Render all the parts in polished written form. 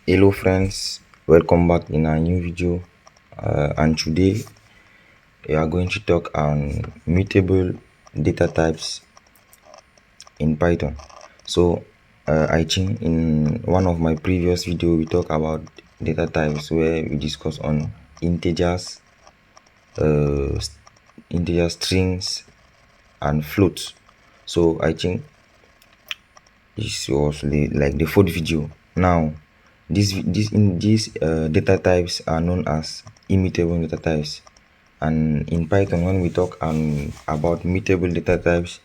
Hello friends, welcome back in a new video, and today we are going to talk on mutable data types in Python. So I think in one of my previous video we talk about data types where we discuss on integers, uh, integer strings and floats. So I think this was the fourth video. Now these data types are known as immutable data types, and in Python when we talk about mutable data types,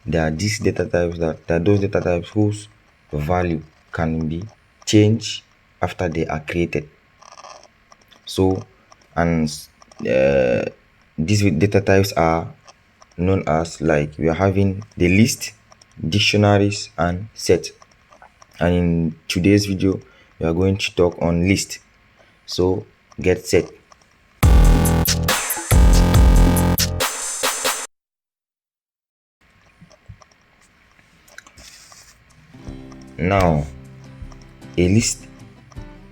there are these data types that are those data types whose value can be changed after they are created. So and these data types are known as, like, we are having the list, dictionaries and set. And in today's video we are going to talk on list. So get set. Now a list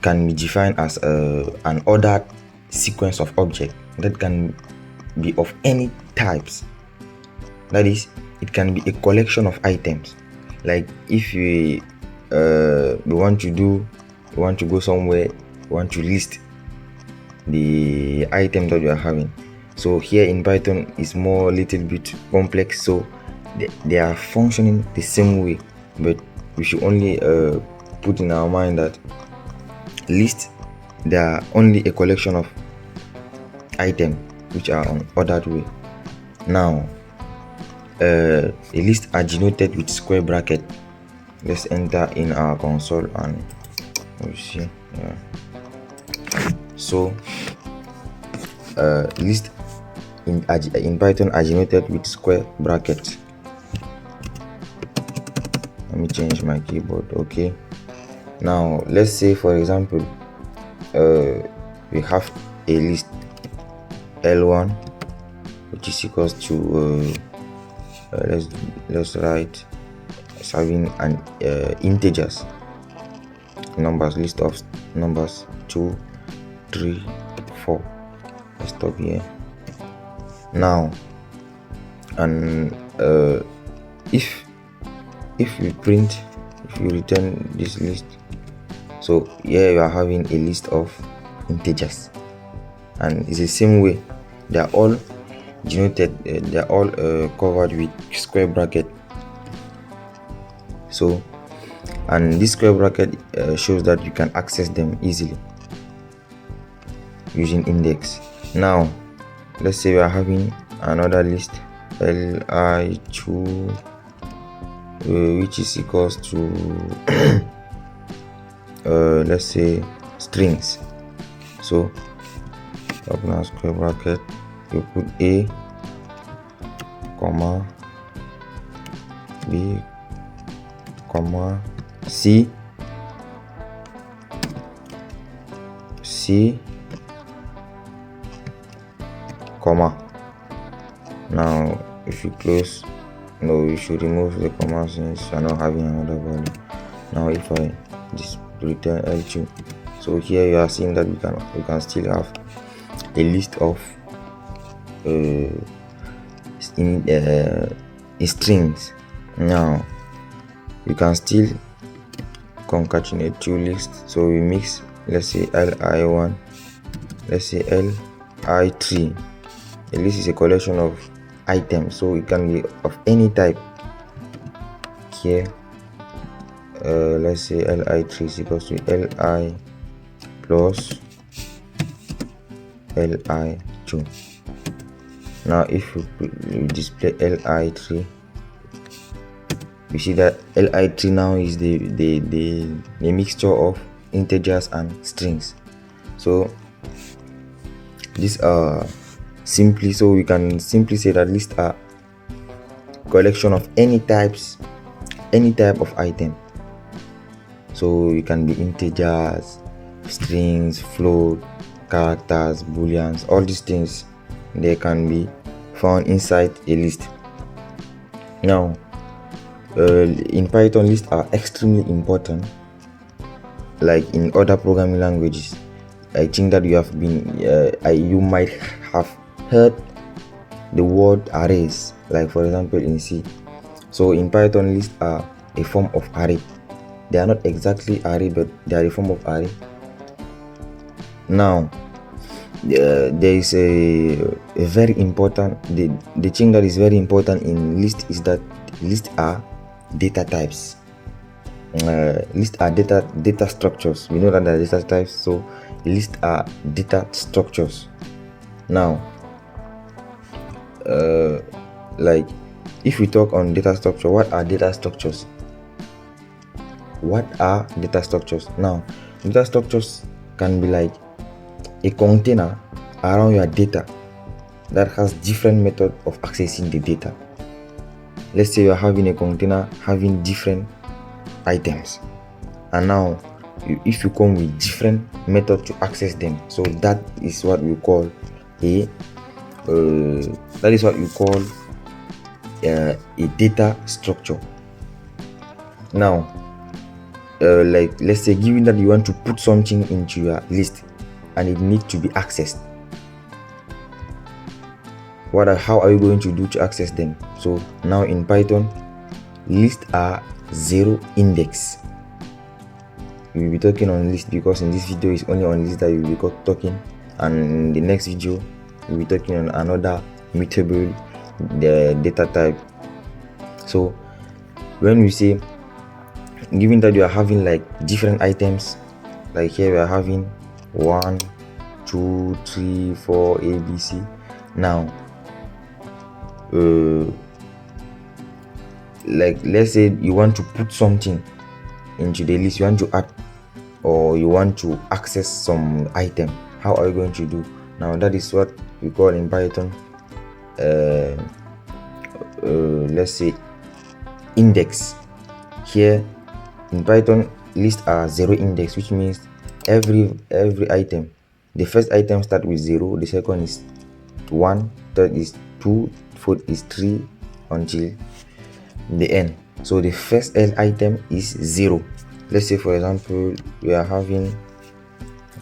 can be defined as an ordered sequence of objects that can be of any types. That is, it can be a collection of items. Like if we want to go somewhere, we want to list the item that we are having. So here in Python is more little bit complex, so they are functioning the same way, but we should only put in our mind that list, they are only a collection of items which are on ordered way. Now a list are denoted with square bracket. Let's enter in our console and we see. So list in Python are denoted with square brackets. Let me change my keyboard. Okay, now let's say for example we have a list L1 which is equals to let's write as having an integers numbers, list of numbers 2 3 4. Let's stop here. Now and if you return this list, so here you are having a list of integers, and it's the same way. They are all denoted, they are all covered with square bracket. So and this square bracket shows that you can access them easily using index. Now let's say we are having another list li2 which is equals to let's say strings. So open a square bracket, you put a comma b comma c comma. Now if you close, no, you should remove the comma since you are not having another value. Now if I just return L2, so here you are seeing that we can still have a list of strings. Now you can still concatenate two lists, so we mix, let's say li1, let's say li3. A list is a collection of items, so it can be of any type. Here let's say li3 is equals to li plus li2. Now if you display li3, you see that li3 now is the mixture of integers and strings. So these are simply, so we can simply say that lists are collection of any type of item. So it can be integers, strings, float, characters, booleans. All these things, they can be found inside a list. Now in Python, lists are extremely important like in other programming languages. I think that you have been you might have heard the word arrays, like for example in C. So in Python, lists are a form of array. They are not exactly array, but they are a form of array. Now there is a very important, the thing that is very important in list is that lists are data types. Lists are data structures. We know that there are data types, so lists are data structures. Now like if we talk on data structure, what are data structures? Now data structures can be like a container around your data that has different methods of accessing the data. Let's say you're having a container having different items, and now if you come with different methods to access them, so that is what we call a data structure. Now like let's say, given that you want to put something into your list and it needs to be accessed, how are you going to do to access them? So now in Python, lists are zero index. We will be talking on list because in this video is only on list that you will be talking, and in the next video we'll be talking on another mutable data type. So when we say, given that you are having like different items, like here we are having 1 2 3 4 ABC. Now like let's say you want to put something into the list, you want to add or you want to access some item, how are you going to do? Now that is what we call in Python let's say index. Here in Python, lists are zero index, which means every item, the first item start with 0, the second is 1, third is 2, fourth is 3 until the end. So the first item is 0. Let's say for example we are having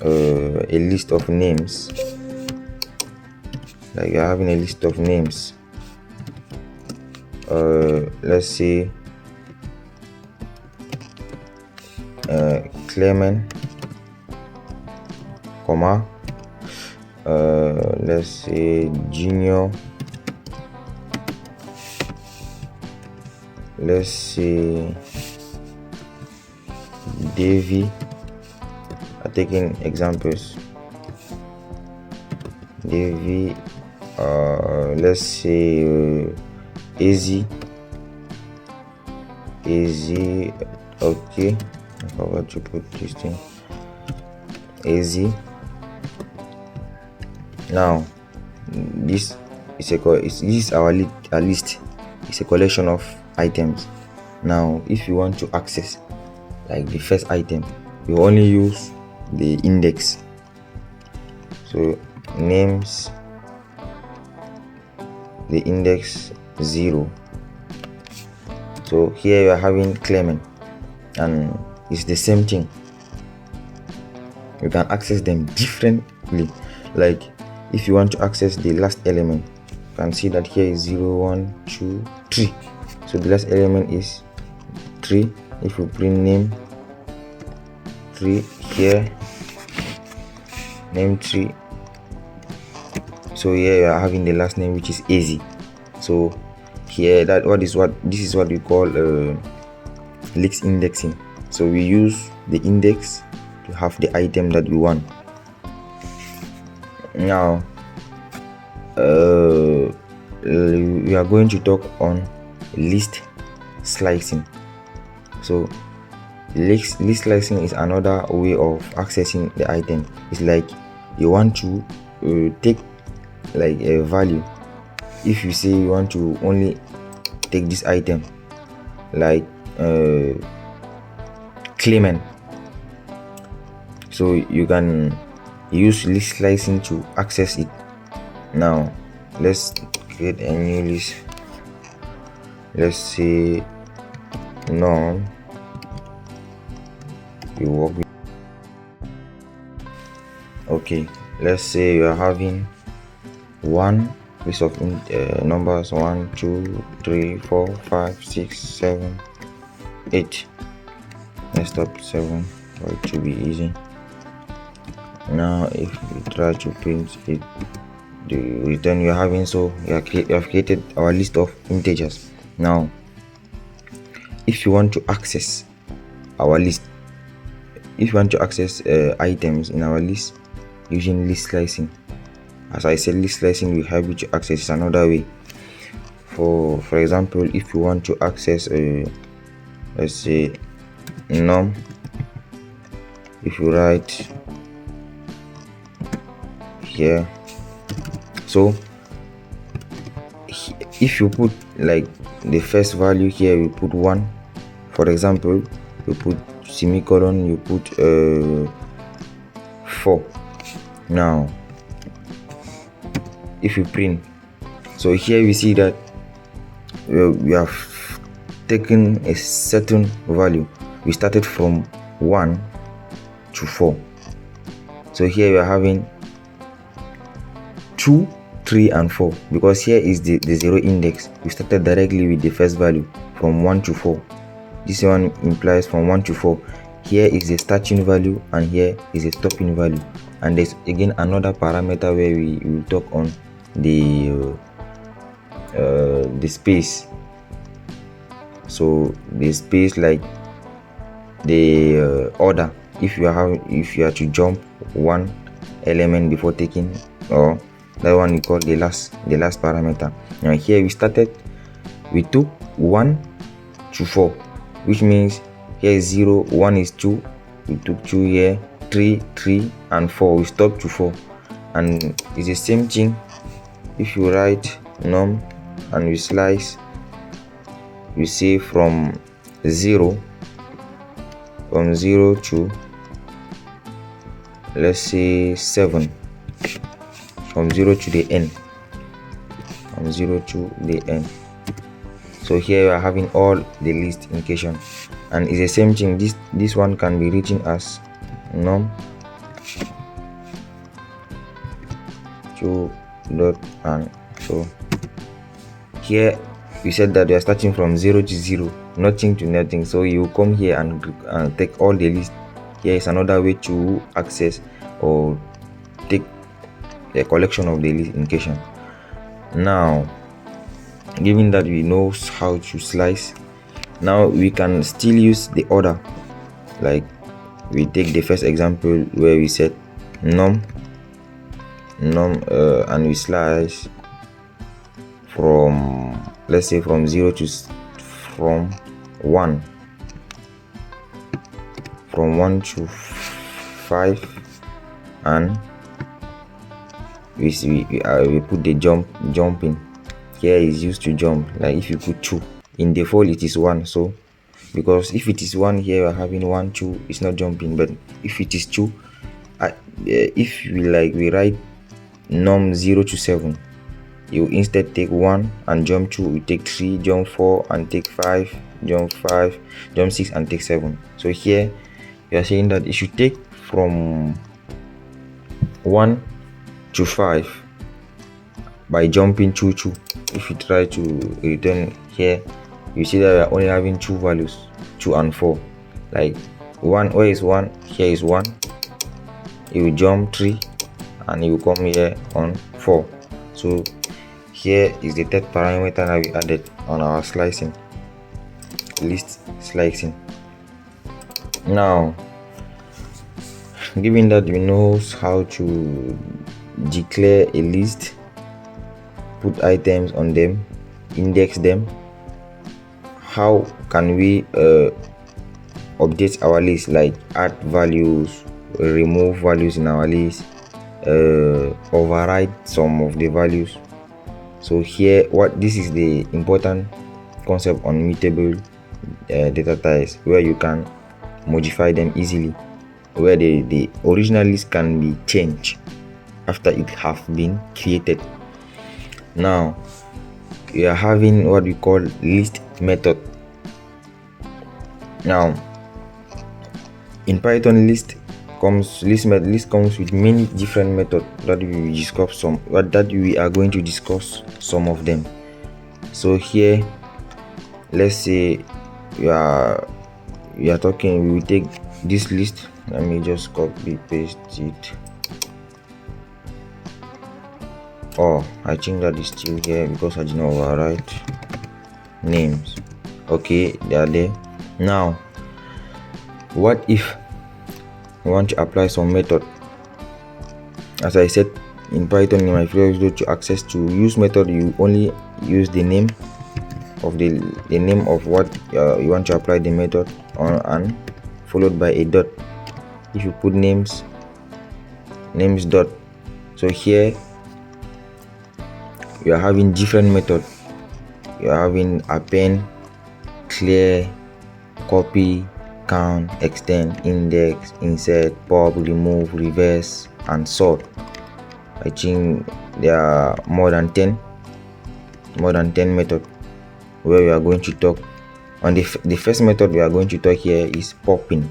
a list of names, like we are having a list of names, let's say Clement, comma let's say Junior, let's say Davy. I'm taking examples. Davy, let's say AZ, okay, I forgot to put this thing, AZ. Now this is our list. It's a collection of items. Now if you want to access like the first item, you only use the index. So names, the index 0. So here you are having Clement, and it's the same thing. You can access them differently. Like if you want to access the last element, you can see that here is 0 1 2 3. So the last element is 3. If you print name 3 here, name 3, so here you are having the last name, which is AZ. So here this is what we call list indexing. So we use the index to have the item that we want. Now we are going to talk on list slicing. So list slicing is another way of accessing the item. It's like you want to take like a value. If you say you want to only take this item, like Clement, so you can use list slicing to access it. Now let's create a new list. Let's say none. You work with Okay, let's say you are having one list of numbers 1 2 3 4 5 6 7 8. Let's stop 7 for it to be easy. Now if we try to print it, the return you're having, so you have created our list of integers. Now if you want to access our list, if you want to access items in our list using list slicing, as I said, list slicing will help you to access another way. For example, if you want to access let's say num, if you write here, so if you put like the first value here, we put 1, for example, you put semicolon, you put 4. Now if you print, so here we see that we have taken a certain value. We started from 1 to 4, so here we are having 2, 3 and 4, because here is the 0 index. We started directly with the first value from 1 to 4. This one implies from 1 to 4. Here is the starting value and here is the stopping value. And there's again another parameter where we will talk on the space. So the space, like the order, if you are to jump one element before taking, or that one we call the last parameter. Now here we took 1 to 4, which means here is 0, 1 is 2, we took 2 here, 3 and 4, we stopped to 4. And it's the same thing if you write num and we slice, we say from 0 to, let's say 7, from 0 to the end, so here we are having all the list indication. And it's the same thing, this one can be written as num to dot, and so here we said that we are starting from 0 to 0, nothing to nothing. So you come here and take all the list. Here is another way to access or take a collection of the list in question. Now, given that we know how to slice, now we can still use the order. Like we take the first example where we said num and we slice from, let's say from 0 to from 1 to 5, and we put the jumping. Here is used to jump. Like if you put 2, in default it is 1, so because if it is 1 here, we are having 1 2, it's not jumping. But if it is 2, if we write num 0 to 7, you instead take 1 and jump 2, you take 3, jump 4 and take 5, jump 5, jump 6 and take 7. So here we are saying that it should take from 1 to 5 by jumping 2 2. If you try to return here, you see that we are only having 2 values, 2 and 4. Like 1, where is 1? Here is 1. You will jump 3 and you will come here on 4. So here is the third parameter that we added on our slicing, list slicing. Now, given that we know how to declare a list, put items on them, index them, how can we update our list, like add values, remove values in our list, override some of the values? So here, this is the important concept on mutable data types, where you can modify them easily, where the original list can be changed after it have been created. Now we are having what we call list method. Now in Python, list list comes with many different methods that we are going to discuss some of them. So here, let's say we will take this list. Let me just copy paste it. Oh, I think that is still here because I did not overwrite names. Okay, they are there. Now, what if we want to apply some method? As I said in Python in my previous video, to access to use method, you only use the name of the name of what you want to apply the method on, and followed by a dot. If you put names dot, so here you are having different methods. You are having append, clear, copy, count, extend, index, insert, pop, remove, reverse, and sort. I think there are more than 10 methods where we are going to talk on. The first method we are going to talk here is popping.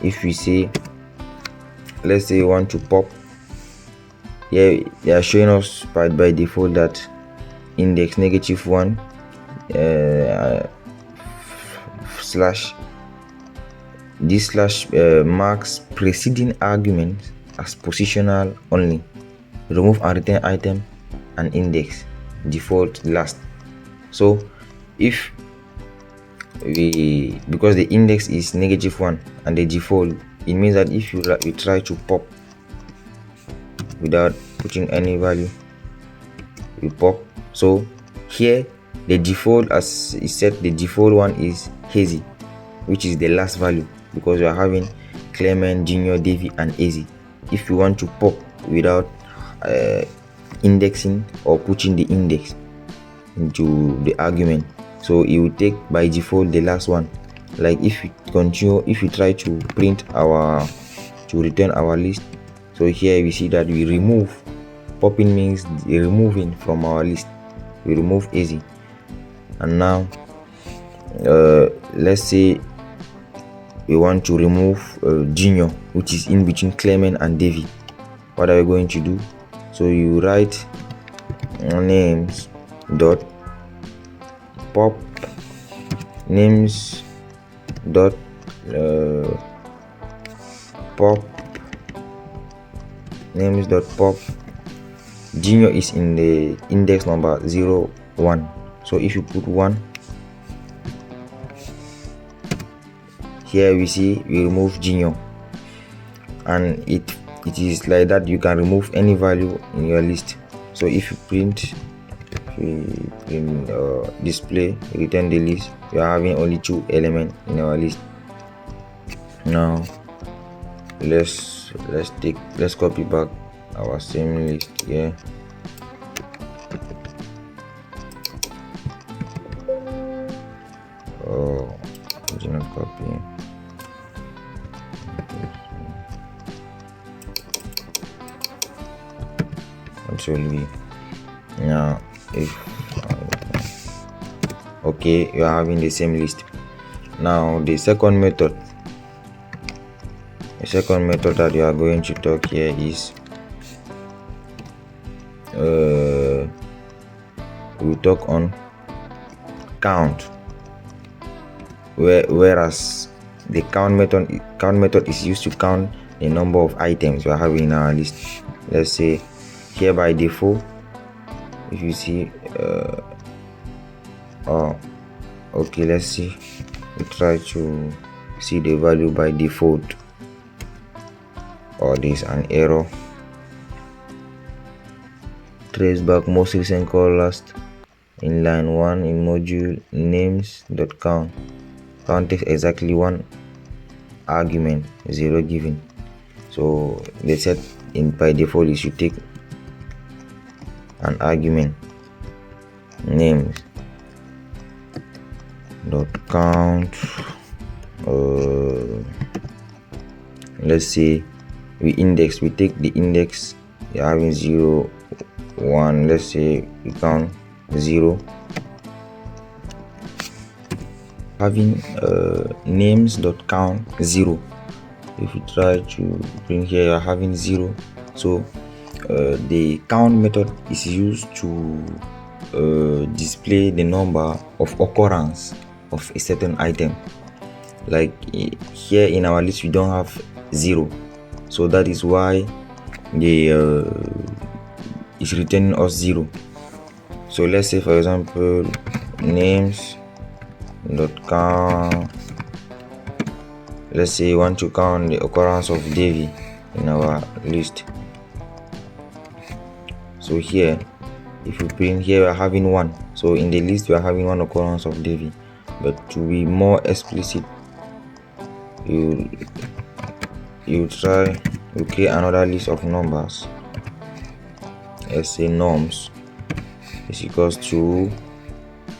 If we say, let's say you want to pop, here they are showing us by default that index -1 slash marks preceding argument as positional only, remove and return item, and index default last. So if because the index is -1 and the default, it means that if you try to pop without putting any value, you pop. So here the default, as is set, the default one is hazy, which is the last value, because we are having Clement, Junior, Davy, and Easy. If you want to pop without indexing or putting the index into the argument, so it will take by default the last one. Like if you try to return our list, so here we see that we remove. Popping means removing from our list. We remove Easy, and now let's say we want to remove Junior, which is in between Clement and Davy. What are we going to do? So you write names dot pop names dot pop names dot pop. Junior is in the index number 0, 1. So if you put 1, here we see we remove Junior, and it is like that. You can remove any value in your list. So if you print display return the list, we are having only 2 elements in our list. Now let's copy back our same list here. Oh, did not copy. Actually, now if okay, you are having the same list. Now the second method that you are going to talk here is we talk on count, whereas the count method is used to count the number of items we are having in our list. Let's say here by default, if you see okay, let's see, we try to see the value by default, or there's an error. Trace back most recent call last in line 1 in module names.count. Count takes exactly 1 argument, 0 given. So they set in by default you should take an argument names dot count. Let's say we take the index, you're having 0, 1. Let's say we count 0, having names dot count 0. If you try to bring here, you are having 0. So the count method is used to display the number of occurrence of a certain item. Like here in our list we don't have 0, so that is why the is returning us 0. So let's say for example names dot count. Let's say we want to count the occurrence of Davy in our list. So here, if you print here, we are having 1. So in the list we are having 1 occurrence of Davy. But to be more explicit, you create another list of numbers. Let's say norms is equals to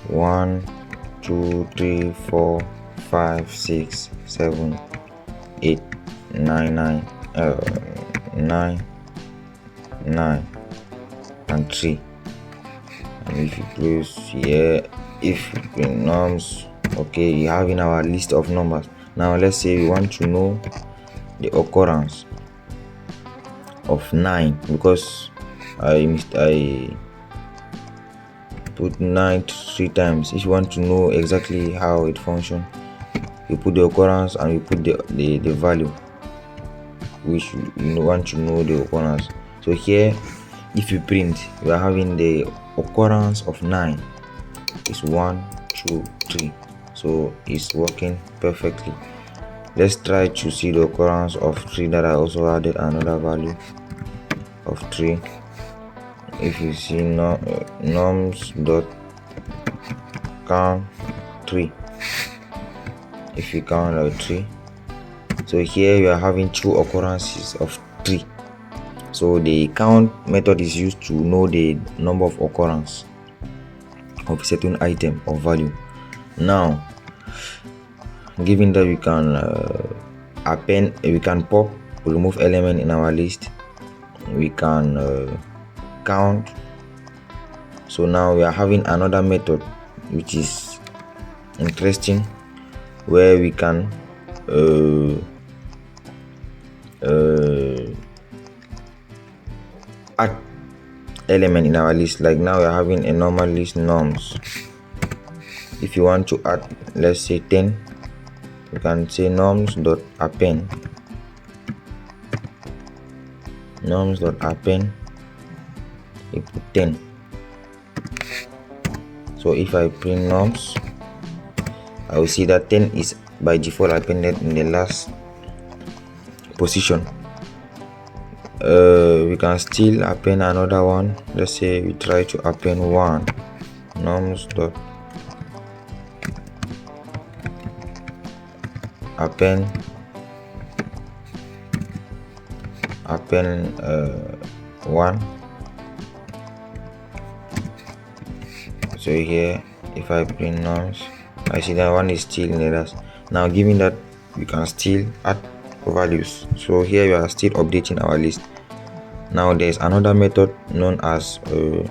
1, 2, 3, 4, 5, 6, 7, 8, 9, 9, and 3. And if you close here, if you print norms, okay, you have in our list of numbers. Now let's say we want to know the occurrence of 9, because I put 9 3 times. If you want to know exactly how it functions, you put the occurrence and you put the value which you want to know the occurrence. So here, if you print, you are having the occurrence of 9 is 1, 2, 3. So it's working perfectly. Let's try to see the occurrence of 3 that I also added another value of 3. If you see norms dot count 3, if you count 3, so here you are having 2 occurrences of 3. So the count method is used to know the number of occurrence of a certain item or value. Now, given that we can append, we can pop, remove element in our list, we can count. So now we are having another method which is interesting, where we can add element in our list. Like now we are having a normal list norms. If you want to add, let's say 10, you can say norms dot append equal 10. So if I print norms, I will see that 10 is by default appended in the last position. We can still append another one. Let's say we try to append 1, norms dot append 1. So here, if I print norms, I see that 1 is still in the last. Now, given that we can still add values, so here we are still updating our list. Now there's another method known as the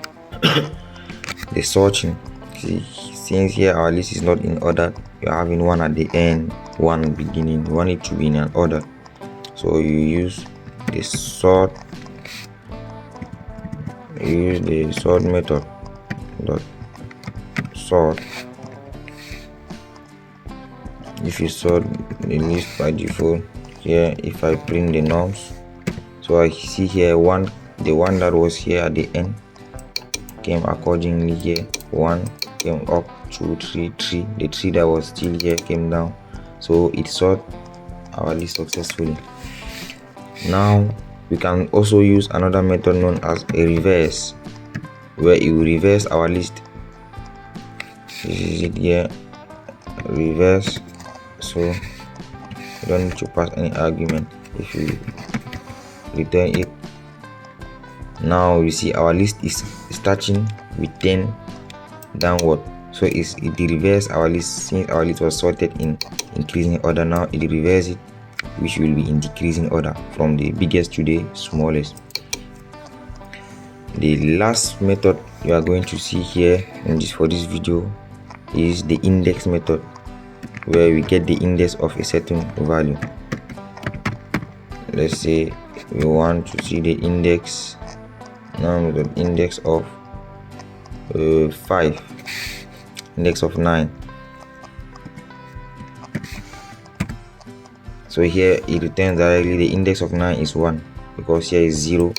sorting. See, since here our list is not in order, you are having 1 at the end, 1 beginning. You want it to be in an order, so you use the sort. You use the sort method dot sort. If you sort the list by default, here if I print the norms, so I see here the one that was here at the end came accordingly here. 1 came up, 2, 3, 3. The 3 that was still here came down. So it sort our list successfully. Now we can also use another method known as a reverse, where it will reverse our list. This is it here, reverse. So you don't need to pass any argument. If you return it, now you see our list is starting with 10 downward. So it reverse our list. Since our list was sorted in increasing order, now it reverse it, which will be in decreasing order from the biggest to the smallest. The last method you are going to see here for this video is the index method, where we get the index of a certain value. let's say we want to see the index, now the index of 5, index of 9. So here it returns directly the index of 9 is 1, because here is 0,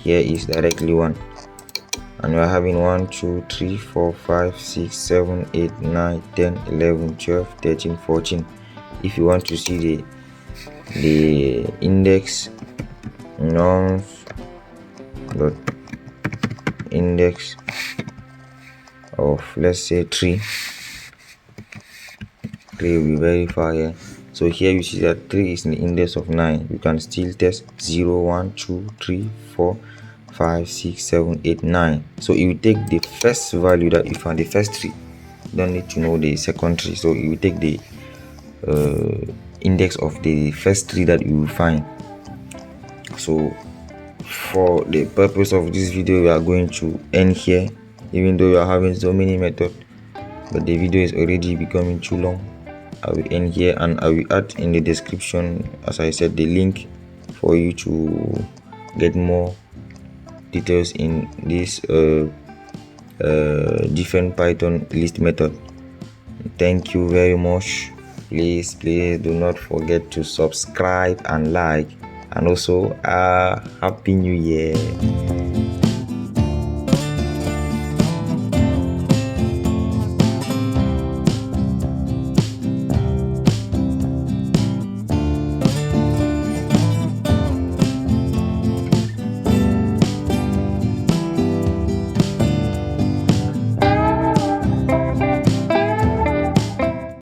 here is directly 1, and we are having 1 2 3 4 5 6 7 8 9 10 11 12 13 14. If you want to see the index, nums dot index of, let's say 3 will be very far here. So here you see that 3 is in the index of 9. You can still test 0 1 2 3 4 5 6 7 8 9. So it will take the first value that you found, the first 3. You don't need to know the second 3. So it will take the index of the first 3 that you will find. So for the purpose of this video, we are going to end here, even though we are having so many methods, but the video is already becoming too long. I will end here, and I will add in the description, as I said, the link for you to get more details in this different Python list method. Thank you very much. Please do not forget to subscribe and like, and also happy new year.